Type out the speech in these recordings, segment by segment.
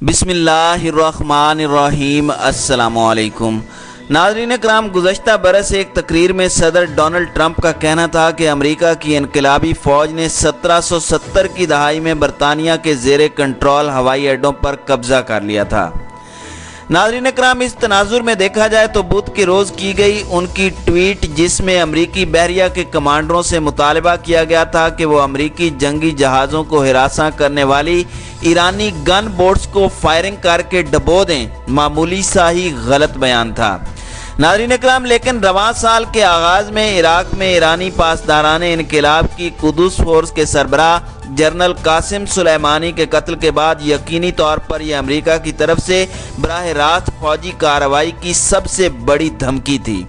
بسم اللہ الرحمن الرحیم۔ السلام علیکم ناظرین کرام، گزشتہ برس ایک تقریر میں صدر ڈونلڈ ٹرمپ کا کہنا تھا کہ امریکہ کی انقلابی فوج نے 1770 کی دہائی میں برطانیہ کے زیر کنٹرول ہوائی اڈوں پر قبضہ کر لیا تھا۔ ناظرین کرام، اس تناظر میں دیکھا جائے تو بدھ کے روز کی گئی ان کی ٹویٹ، جس میں امریکی بحریہ کے کمانڈروں سے مطالبہ کیا گیا تھا کہ وہ امریکی جنگی جہازوں کو ہراساں کرنے والی ایرانی گن بوٹس کو فائرنگ کر کے ڈبو دیں، معمولی سا ہی غلط بیان تھا۔ ناظرین اکرام، لیکن رواں سال کے آغاز میں عراق میں ایرانی پاسداران انقلاب کی قدس فورس کے سربراہ جنرل قاسم سلیمانی کے قتل کے بعد یقینی طور پر یہ امریکہ کی طرف سے براہ راست فوجی کارروائی کی سب سے بڑی دھمکی تھی۔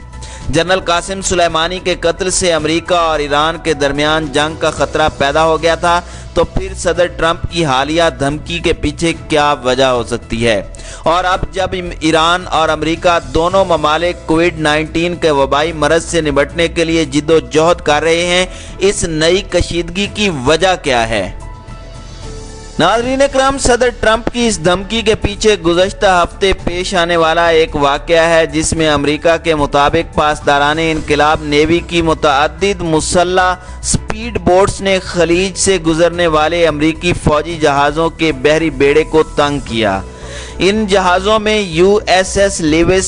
جنرل قاسم سلیمانی کے قتل سے امریکہ اور ایران کے درمیان جنگ کا خطرہ پیدا ہو گیا تھا، تو پھر صدر ٹرمپ کی حالیہ دھمکی کے پیچھے کیا وجہ ہو سکتی ہے؟ اور اب جب ایران اور امریکہ دونوں ممالک کووڈ-19 کے وبائی مرض سے نمٹنے کے لیے جد و جہد کر رہے ہیں، اس نئی کشیدگی کی وجہ کیا ہے؟ ناظرین اکرام، صدر ٹرمپ کی اس دھمکی کے پیچھے گزشتہ ہفتے پیش آنے والا ایک واقعہ ہے، جس میں امریکہ کے مطابق پاسداران انقلاب نیوی کی متعدد مسلح سپیڈ بوٹس نے خلیج سے گزرنے والے امریکی فوجی جہازوں کے بحری بیڑے کو تنگ کیا۔ ان جہازوں میں USS لیوس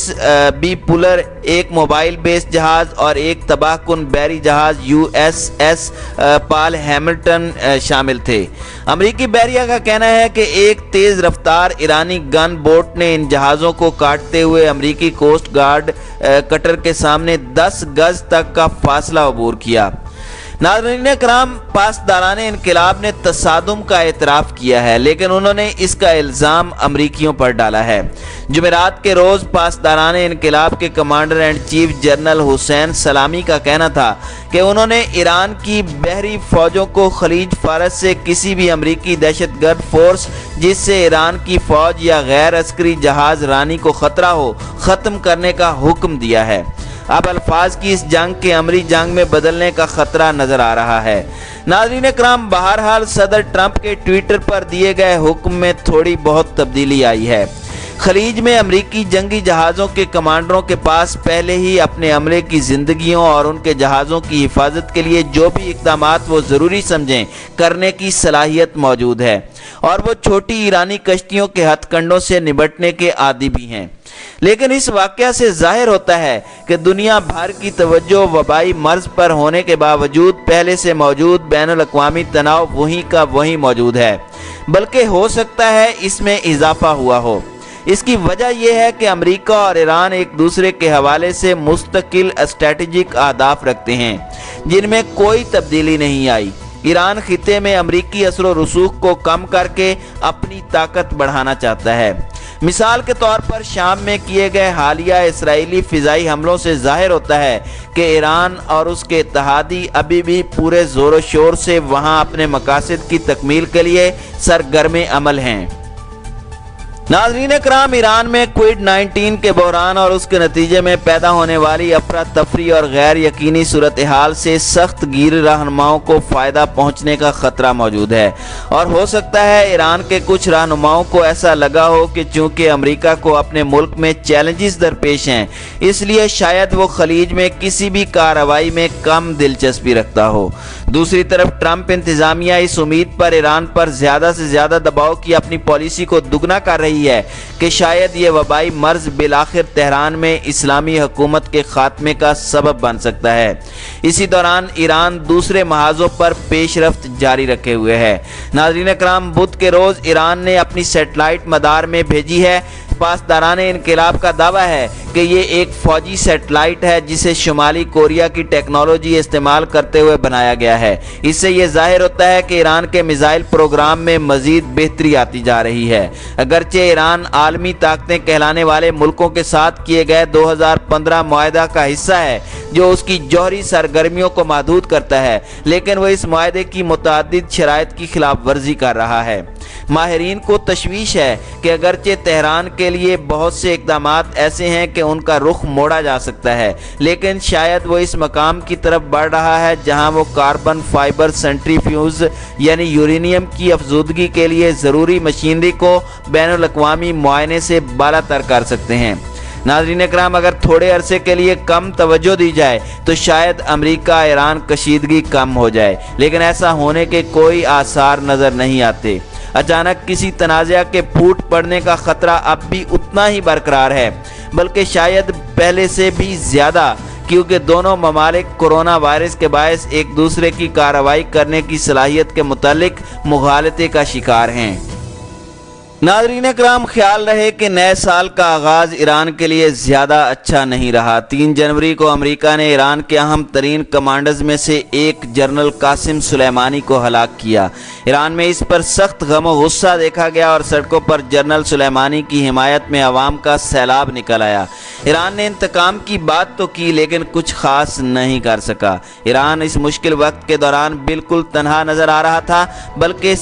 بی پولر، ایک موبائل بیس جہاز، اور ایک تباہ کن بحری جہاز USS پال ہیملٹن شامل تھے۔ امریکی بحریہ کا کہنا ہے کہ ایک تیز رفتار ایرانی گن بوٹ نے ان جہازوں کو کاٹتے ہوئے امریکی کوسٹ گارڈ کٹر کے سامنے 10 گز تک کا فاصلہ عبور کیا۔ ناظرین کرام، پاسداران انقلاب نے تصادم کا اعتراف کیا ہے، لیکن انہوں نے اس کا الزام امریکیوں پر ڈالا ہے۔ جمعرات کے روز پاسداران انقلاب کے کمانڈر ان چیف جنرل حسین سلامی کا کہنا تھا کہ انہوں نے ایران کی بحری فوجوں کو خلیج فارس سے کسی بھی امریکی دہشت گرد فورس جس سے ایران کی فوج یا غیر عسکری جہاز رانی کو خطرہ ہو، ختم کرنے کا حکم دیا ہے۔ اب الفاظ کی اس جنگ کے عملی جنگ میں بدلنے کا خطرہ نظر آ رہا ہے۔ ناظرین کرام، بہرحال صدر ٹرمپ کے ٹویٹر پر دیے گئے حکم میں تھوڑی بہت تبدیلی آئی ہے۔ خلیج میں امریکی جنگی جہازوں کے کمانڈروں کے پاس پہلے ہی اپنے عملے کی زندگیوں اور ان کے جہازوں کی حفاظت کے لیے جو بھی اقدامات وہ ضروری سمجھیں کرنے کی صلاحیت موجود ہے، اور وہ چھوٹی ایرانی کشتیوں کے ہتھ کنڈوں سے نمٹنے کے عادی بھی ہیں۔ لیکن اس واقعہ سے ظاہر ہوتا ہے کہ دنیا بھر کی توجہ وبائی مرض پر ہونے کے باوجود پہلے سے موجود بین الاقوامی تناؤ وہیں کا وہیں موجود ہے، بلکہ ہو سکتا ہے اس میں اضافہ ہوا ہو۔ اس کی وجہ یہ ہے کہ امریکہ اور ایران ایک دوسرے کے حوالے سے مستقل اسٹریٹجک اہداف رکھتے ہیں، جن میں کوئی تبدیلی نہیں آئی۔ ایران خطے میں امریکی اثر و رسوخ کو کم کر کے اپنی طاقت بڑھانا چاہتا ہے۔ مثال کے طور پر شام میں کیے گئے حالیہ اسرائیلی فضائی حملوں سے ظاہر ہوتا ہے کہ ایران اور اس کے اتحادی ابھی بھی پورے زور و شور سے وہاں اپنے مقاصد کی تکمیل کے لیے سرگرم عمل ہیں۔ ناظرین کرام، ایران میں کووڈ-19 کے بحران اور اس کے نتیجے میں پیدا ہونے والی افراتفری اور غیر یقینی صورتحال سے سخت گیر رہنماؤں کو فائدہ پہنچنے کا خطرہ موجود ہے، اور ہو سکتا ہے ایران کے کچھ رہنماؤں کو ایسا لگا ہو کہ چونکہ امریکہ کو اپنے ملک میں چیلنجز درپیش ہیں، اس لیے شاید وہ خلیج میں کسی بھی کارروائی میں کم دلچسپی رکھتا ہو۔ دوسری طرف ٹرمپ انتظامیہ اس امید پر ایران پر زیادہ سے زیادہ دباؤ کی اپنی پالیسی کو دگنا کر رہی ہے کہ شاید یہ وبائی مرض بالآخر تہران میں اسلامی حکومت کے خاتمے کا سبب بن سکتا ہے۔ اسی دوران ایران دوسرے محاذوں پر پیش رفت جاری رکھے ہوئے ہے۔ ناظرین اکرام، بدھ کے روز ایران نے اپنی سیٹلائٹ مدار میں بھیجی ہے۔ پاسداران انقلاب کا دعویٰ ہے کہ یہ ایک فوجی سیٹلائٹ ہے جسے شمالی کوریا کی ٹیکنالوجی استعمال کرتے ہوئے بنایا گیا ہے۔ اس سے یہ ظاہر ہوتا ہے کہ ایران کے میزائل پروگرام میں مزید بہتری آتی جا رہی ہے۔ اگرچہ ایران عالمی طاقتیں کہلانے والے ملکوں کے ساتھ کیے گئے 2015 معاہدہ کا حصہ ہے، جو اس کی جوہری سرگرمیوں کو محدود کرتا ہے، لیکن وہ اس معاہدے کی متعدد شرائط کی خلاف ورزی کر رہا ہے۔ ماہرین کو تشویش ہے کہ اگرچہ تہران کے لیے بہت سے اقدامات ایسے ہیں کہ ان کا رخ موڑا جا سکتا ہے، لیکن شاید وہ اس مقام کی طرف بڑھ رہا ہے جہاں وہ کاربن فائبر سینٹریفیوز یعنی یورینیم کی افزودگی کے لیے ضروری مشینری کو بین الاقوامی معائنے سے بالا تر کر سکتے ہیں۔ ناظرین اکرام، اگر تھوڑے عرصے کے لیے کم توجہ دی جائے تو شاید امریکہ ایران کشیدگی کم ہو جائے، لیکن ایسا ہونے کے کوئی آثار نظر نہیں آتے۔ اچانک کسی تنازع کے پھوٹ پڑنے کا خطرہ اب بھی اتنا ہی برقرار ہے، بلکہ شاید پہلے سے بھی زیادہ، کیونکہ دونوں ممالک کورونا وائرس کے باعث ایک دوسرے کی کارروائی کرنے کی صلاحیت کے متعلق مغالطے کا شکار ہیں۔ ناظرین اکرام، خیال رہے کہ نئے سال کا آغاز ایران کے لیے زیادہ اچھا نہیں رہا۔ 3 جنوری کو امریکہ نے ایران کے اہم ترین کمانڈرز میں سے ایک جنرل قاسم سلیمانی کو ہلاک کیا۔ ایران میں اس پر سخت غم و غصہ دیکھا گیا اور سڑکوں پر جنرل سلیمانی کی حمایت میں عوام کا سیلاب نکل آیا۔ ایران نے انتقام کی بات تو کی لیکن کچھ خاص نہیں کر سکا۔ ایران اس مشکل وقت کے دوران بالکل تنہا نظر آ رہا تھا، بلکہ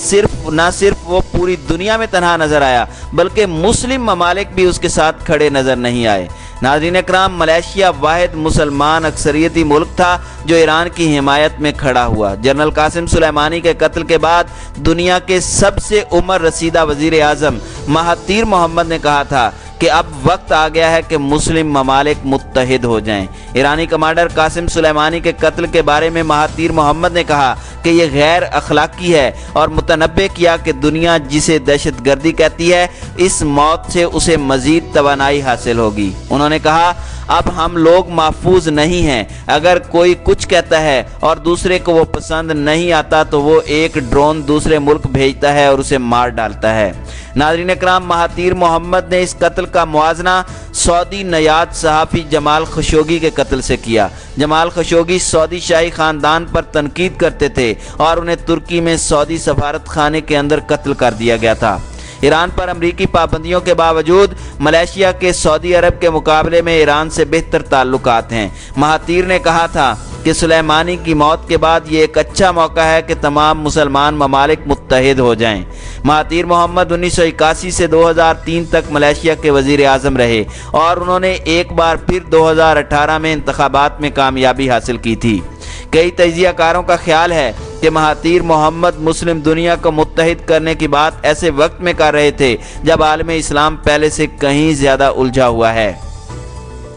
نہ صرف وہ پوری دنیا میں تنہا نظر آیا بلکہ مسلم ممالک بھی اس کے ساتھ کھڑے نظر نہیں آئے۔ ناظرین اکرام، ملائیشیا واحد مسلمان اکثریتی ملک تھا جو ایران کی حمایت میں کھڑا ہوا۔ جنرل قاسم سلیمانی کے قتل کے بعد دنیا کے سب سے عمر رسیدہ وزیر اعظم مہاتیر محمد نے کہا تھا کہ اب وقت آ گیا ہے کہ مسلم ممالک متحد ہو جائیں۔ ایرانی کمانڈر قاسم سلیمانی کے قتل کے بارے میں مہاتیر محمد نے کہا کہ یہ غیر اخلاقی ہے اور متنبہ کیا کہ دنیا جسے دہشت گردی کہتی ہے، اس موت سے اسے مزید توانائی حاصل ہوگی۔ انہوں نے کہا، اب ہم لوگ محفوظ نہیں ہیں۔ اگر کوئی کچھ کہتا ہے اور دوسرے کو وہ پسند نہیں آتا تو وہ ایک ڈرون دوسرے ملک بھیجتا ہے اور اسے مار ڈالتا ہے۔ ناظرین اکرام، مہاتیر محمد نے اس قتل کا موازنہ سعودی نیاد صحافی جمال خشوگی کے قتل سے کیا۔ جمال خشوگی سعودی شاہی خاندان پر تنقید کرتے تھے اور انہیں ترکی میں سعودی سفارت خانے کے اندر قتل کر دیا گیا تھا۔ ایران پر امریکی پابندیوں کے باوجود ملائیشیا کے سعودی عرب کے مقابلے میں ایران سے بہتر تعلقات ہیں۔ مہاتیر نے کہا تھا کہ سلیمانی کی موت کے بعد یہ ایک اچھا موقع ہے کہ تمام مسلمان ممالک متحد ہو جائیں۔ مہاتیر محمد 1981 سے 2003 تک ملائیشیا کے وزیر اعظم رہے اور انہوں نے ایک بار پھر 2018 میں انتخابات میں کامیابی حاصل کی تھی۔ کئی تجزیہ کاروں کا خیال ہے کہ مہاتیر محمد مسلم دنیا کو متحد کرنے کی بات ایسے وقت میں کر رہے تھے جب عالم اسلام پہلے سے کہیں زیادہ الجھا ہوا ہے۔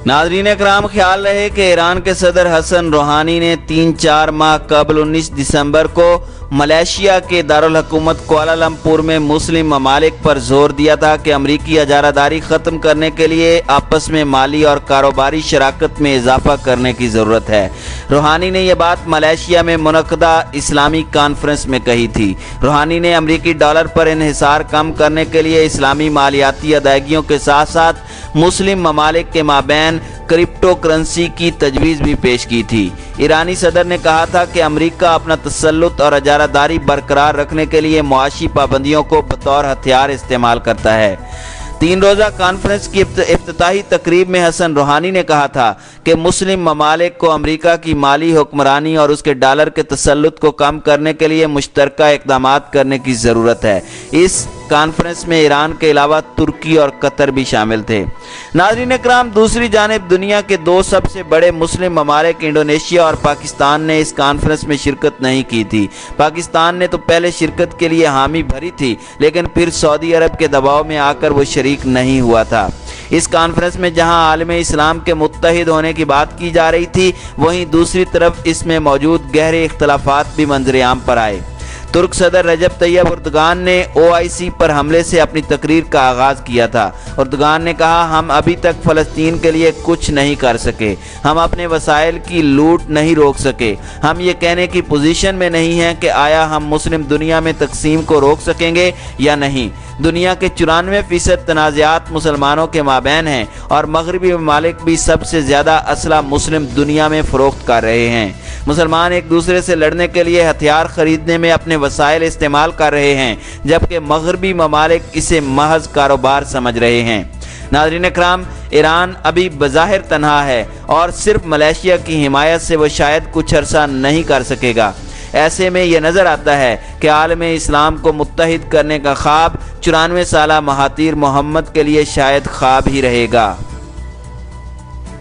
ناظرین اکرام، خیال رہے کہ ایران کے صدر حسن روحانی نے 3-4 ماہ قبل 19 دسمبر کو ملائیشیا کے دارالحکومت کوالالمپور میں مسلم ممالک پر زور دیا تھا کہ امریکی اجارہ داری ختم کرنے کے لیے آپس میں مالی اور کاروباری شراکت میں اضافہ کرنے کی ضرورت ہے۔ روحانی نے یہ بات ملائیشیا میں منعقدہ اسلامی کانفرنس میں کہی تھی۔ روحانی نے امریکی ڈالر پر انحصار کم کرنے کے لیے اسلامی مالیاتی ادائیگیوں کے ساتھ ساتھ مسلم ممالک کے مابین کرپٹو کرنسی کی تجویز بھی پیش کی تھی۔ ایرانی صدر نے کہا تھا کہ امریکہ اپنا تسلط اور اجارہ داری برقرار رکھنے کے لیے معاشی پابندیوں کو بطور ہتھیار استعمال کرتا ہے۔ 3 روزہ کانفرنس کی افتتاحی تقریب میں حسن روحانی نے کہا تھا کہ مسلم ممالک کو امریکہ کی مالی حکمرانی اور اس کے ڈالر کے تسلط کو کم کرنے کے لیے مشترکہ اقدامات کرنے کی ضرورت ہے۔ اس کانفرنس میں ایران کے علاوہ ترکی اور قطر بھی شامل تھے۔ ناظرین اکرام، دوسری جانب دنیا کے 2 سب سے بڑے مسلم ممالک انڈونیشیا اور پاکستان نے اس کانفرنس میں شرکت نہیں کی تھی۔ پاکستان نے تو پہلے شرکت کے لیے حامی بھری تھی لیکن پھر سعودی عرب کے دباؤ میں آ کر وہ شریک نہیں ہوا تھا۔ اس کانفرنس میں جہاں عالم اسلام کے متحد ہونے کی بات کی جا رہی تھی، وہیں دوسری طرف اس میں موجود گہرے اختلافات بھی منظر عام پر آئے۔ ترک صدر رجب طیب اردگان نے OIC پر حملے سے اپنی تقریر کا آغاز کیا تھا۔ اردگان نے کہا، ہم ابھی تک فلسطین کے لیے کچھ نہیں کر سکے، ہم اپنے وسائل کی لوٹ نہیں روک سکے، ہم یہ کہنے کی پوزیشن میں نہیں ہیں کہ آیا ہم مسلم دنیا میں تقسیم کو روک سکیں گے یا نہیں۔ دنیا کے 94% تنازعات مسلمانوں کے مابین ہیں اور مغربی ممالک بھی سب سے زیادہ اسلحہ مسلم دنیا میں فروخت کر رہے ہیں۔ مسلمان ایک دوسرے سے لڑنے کے لیے ہتھیار خریدنے میں اپنے وسائل استعمال کر رہے ہیں، جبکہ مغربی ممالک اسے محض کاروبار سمجھ رہے ہیں۔ ناظرین اکرام، ایران ابھی بظاہر تنہا ہے اور صرف ملائیشیا کی حمایت سے وہ شاید کچھ عرصہ نہیں کر سکے گا۔ ایسے میں یہ نظر آتا ہے کہ عالم اسلام کو متحد کرنے کا خواب 94 سالہ مہاتیر محمد کے لیے شاید خواب ہی رہے گا۔